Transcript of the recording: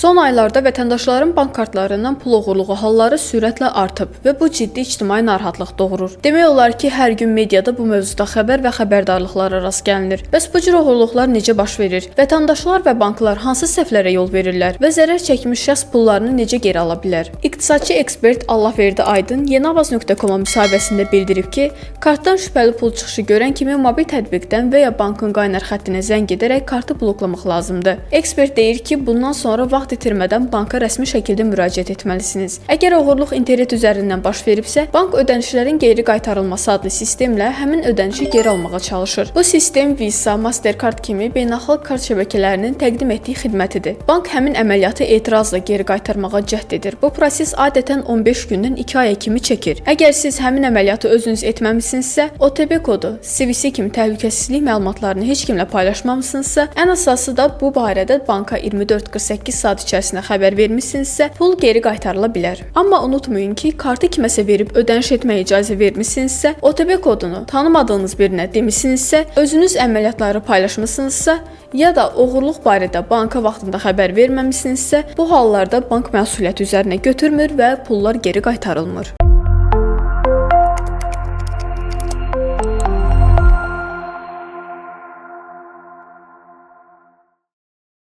Son aylarda vətəndaşların bank kartlarından pul oğurluğu halları sürətlə artıb və bu ciddi ictimai narahatlıq doğurur. Demək olar ki, hər gün mediada bu mövzuda xəbər və xəbərdarlıqlara rast gəlinir. Bəs bu cür oğurluqlar necə baş verir? Vətəndaşlar və banklar hansı səhvlərə yol verirlər və zərər çəkmiş şəxs pullarını necə geri ala bilər? İqtisadçı ekspert Allahverdi Aydın Yenavaz.com-a müsahibəsində bildirib ki, kartdan şübhəli pul çıxışı görən kimi mobil tətbiqdən və ya bankın qaynar xəttinə zəng edərək kartı bloklamaq lazımdır. Ekspert deyir ki, bundan sonra vaxt itirmədən banka rəsmi şəkildə müraciət etməlisiniz. Əgər oğurluq internet üzərindən baş veribsə, bank ödənişlərin geri qaytarılması adlı sistemlə həmin ödənişi geri almağa çalışır. Bu sistem Visa, Mastercard kimi beynəlxalq kart şəbəkələrinin təqdim etdiyi xidmətidir. Bank həmin əməliyyatı etirazla geri qaytarmağa cəhd edir. Bu proses adətən 15 gündən 2 aya kimi çəkir. Əgər siz həmin əməliyyatı özünüz etməmisinizsə, OTP kodu, CVC kimi təhlükəsizlik məlumatlarını heç kimlə paylaşmamısınızsa, ən əsası da bu barədə banka 24-48 saat içərisində xəbər vermisinizsə, pul geri qaytarıla bilər. Amma unutmayın ki, kartı kiməsə verib ödəniş etməyə icazə vermisinizsə, OTP kodunu tanımadığınız birinə demisinizsə, özünüz əməliyyatları paylaşmısınızsa, ya da oğurluq barədə banka vaxtında xəbər verməmisinizsə, bu hallarda bank məsuliyyəti üzərinə götürmür və pullar geri qaytarılmır.